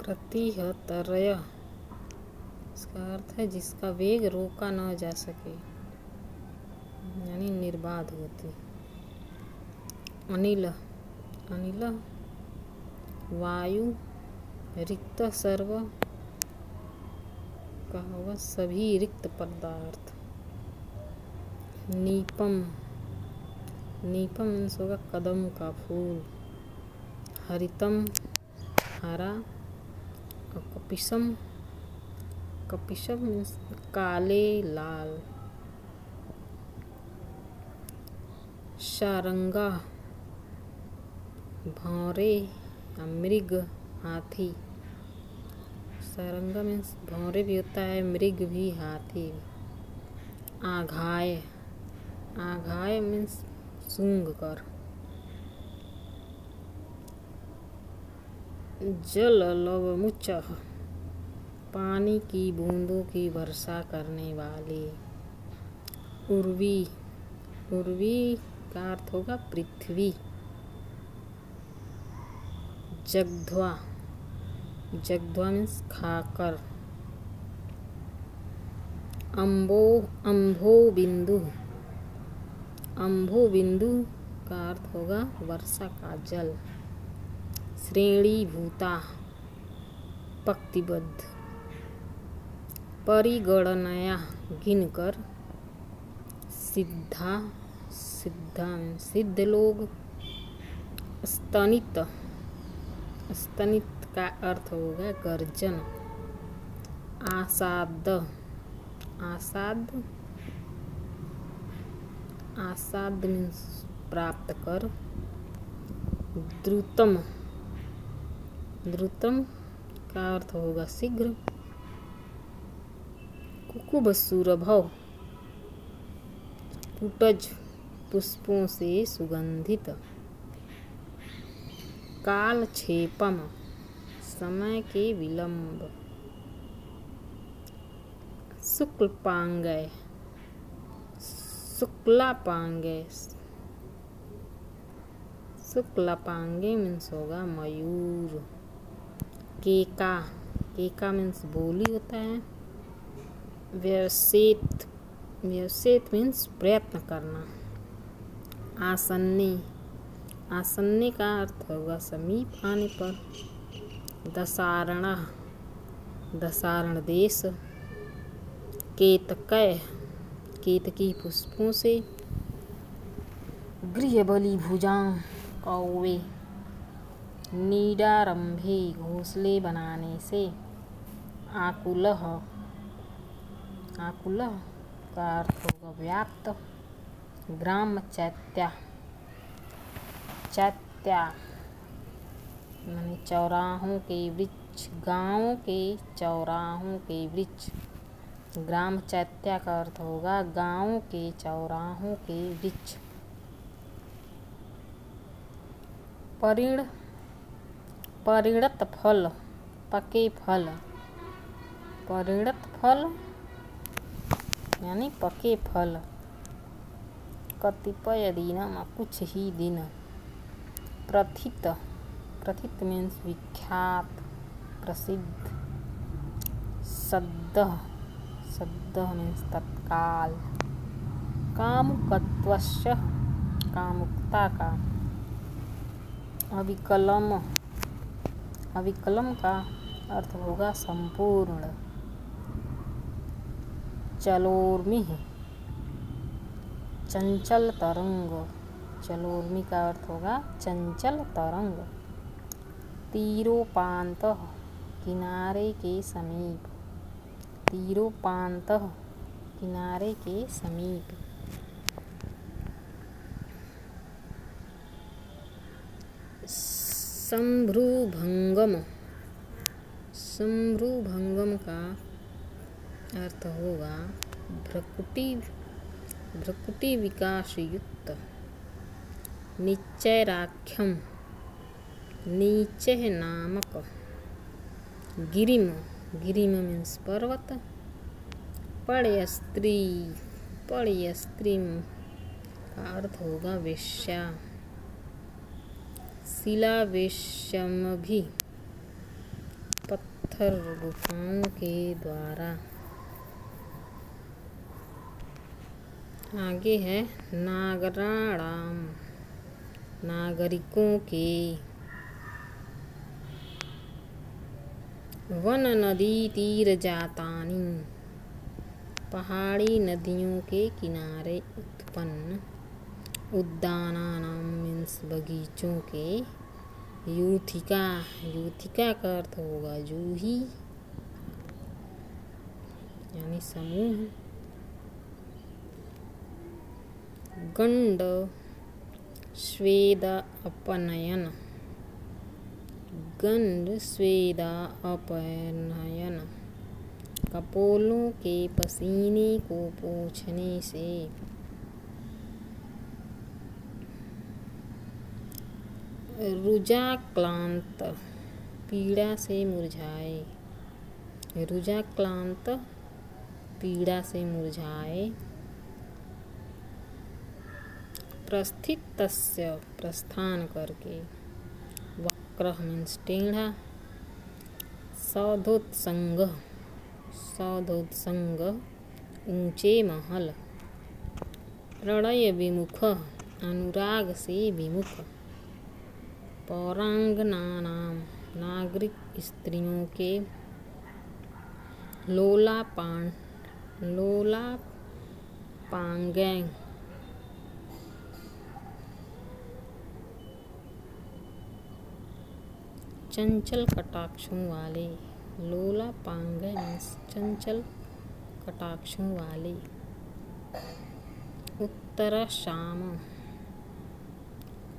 प्रतिहतरय, इसका अर्थ है जिसका वेग रोका न जा सके, यानी निर्बाध गति। अनिल, अनिल वायु, रिक्त सर्व का होगा सभी रिक्त पदार्थ। नीपम, नीपम मीन्स होगा कदम का फूल। हरितम हरा। और कपिशम, कपिशम मीन्स काले लाल। शारंगा भौरे, मृग हाथी। सारंगा मीन्स भौरे भी होता है, मृग भी, हाथी भी। आघाय, आघाय मीन्स सूंघ कर। जल लवमुच, पानी की बूंदों की वर्षा करने वाले। उर्वी, उर्वी का अर्थ होगा पृथ्वी। जगध्वा, जगध्वा मीन्स खाकर। अम्बो, अम्भो बिंदु, अम्भो बिंदु का अर्थ होगा वर्षा का जल। श्रेणी भूता, पंक्तिबद्ध। परिगणनया, गिनकर। सिद्धा, सिद्धा सिद्ध लोग। स्तनित, स्तनित का अर्थ होगा गर्जन। आसाद, आसाद, आसाद मीन्स प्राप्त कर। द्रुतम, द्रुतम का अर्थ होगा शीघ्र। कुकुबसुरभव, पुटज पुष्पों से सुगंधित। कालक्षेपम, समय के विलंब। शुक्लपांगय, शुक्लापांगय, शुक्लापांगय मीन्स होगा मयूर। केका, केका मीन्स बोली होता है। व्यवसेत, व्यवसेत मीन्स प्रयत्न करना। आसन्ने, आसन्ने का अर्थ होगा समीप आने पर। दसारणा, दसारण देश। केतकय, केतकी पुष्पों से। गृहबली भुजां, कौवे। नीडारंभे, घोंसले बनाने से। आकुलः, आकुलः का अर्थ होगा व्याप्त। ग्राम चैत्या, चैत्या माने चौराहों के वृक्ष, गाँव के चौराहों के वृक्ष। ग्राम चैत्या का अर्थ होगा गाँव के चौराहों के वृक्ष। परिण, परिणत फल, पके फल। परिणत फल यानी पके फल। कतिपय दिनम, कुछ ही दिन। प्रथित, प्रथित मीन्स विख्यात, प्रसिद्ध। सद्यः, सद्यः मीन्स तत्काल। कामुकत्वस्य, कामुकता का। अविकलम, अविकलम का अर्थ होगा संपूर्ण। चलोर्मिः, चंचल तरंग। चलोर्मी का अर्थ होगा चंचल तरंग। तीरोपान्तः, किनारे के समीप। तीरोपान्तः, किनारे के समीप। संभ्रूभंगम, संभ्रूभंगम का अर्थ होगा भ्रकुटी, भ्रकुटी विकास युक्त। निश्चयराख्यम, नीचय नामक। गिरिम, गिरिम मीन्स पर्वत। पड़यस्त्री, पड़यस्त्री का अर्थ होगा वेश्या। शिलावेश्यम भी, पत्थर गुफाओं के द्वारा। आगे है नागराणाम, नागरिकों के। वन नदी तीर जातानी, पहाड़ी नदियों के किनारे उत्पन्न। उद्यानानाम मीन्स बगीचों के। यूथिका, यूथिका का अर्थ होगा जूही यानी समूह। गंड स्वेद अपनयन, गंड स्वेदा अपनयन, कपोलों के पसीने को पोंछने से। रुजाक्लांत, पीड़ा से मुरझाए। रुजाक्लांत, पीड़ा से मुरझाए। प्रस्थितस्य, प्रस्थान करके। वक्रः मीन्स टेढ़ा। सौधोत्संग, सौधोत्संग, ऊंचे महल। प्रणय विमुख, अनुराग से विमुख। पौरांगनानाम, नागरिक स्त्रियों के। लोलापांगैं, चंचल कटाक्षों वाले। लोलापांगैं मीन्स चंचल कटाक्षों वाले। उत्तराशाम,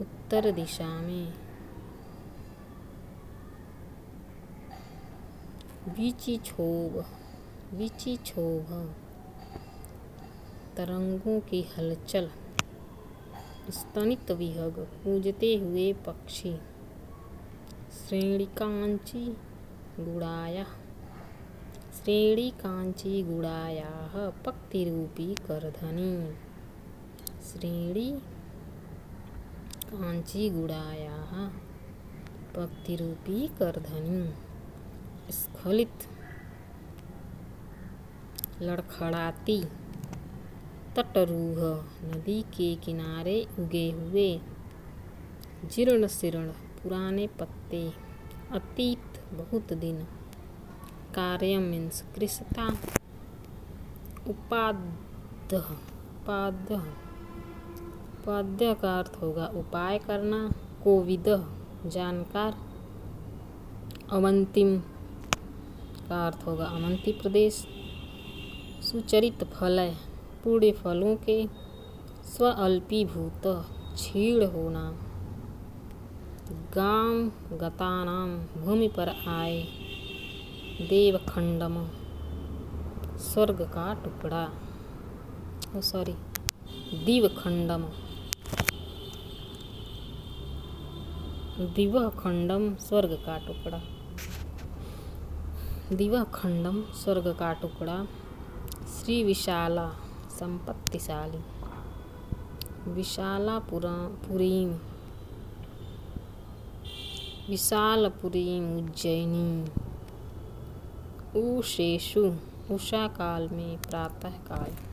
उत्तर दिशा में। वीचिक्षोभ, वीचिक्षोभ, तरंगों की हलचल। स्तनित विहग, कूजते हुए पक्षी। श्रेणिकांची गुड़ायाः, श्रेणिकांची गुड़ायाः, पक्तिरूपी करधनी। श्रेणी कांची गुड़ायाः, पक्तिरूपी करधनी। स्खलित, लड़खड़ाती। तटरूह, नदी के किनारे उगे हुए। जीर्ण शीर्ण, पुराने पत्ते। अतीत, बहुत दिन। कार्यम मीन्स कृशता। उपाद्य, उपाद्य, उपाद्य का अर्थ होगा उपाय करना। कोविदः, जानकार। अवंतिम का अर्थ होगा अवंती प्रदेश। सुचरित फलय, पूर्ण फलों के। स्वअल्पीभूत, क्षीण होना। गाम गतानाम, भूमि पर आए। देवखंडम, स्वर्ग का टुकड़ा। दिवखंडम, दिवखंडम, स्वर्ग का टुकड़ा। दिवखंडम, स्वर्ग का टुकड़ा। श्री विशाला, संपत्तिशाली। विशालापुरीम, विशालपुरीम, उज्जैनी। उषेषु, उषा काल में, प्रातः काल।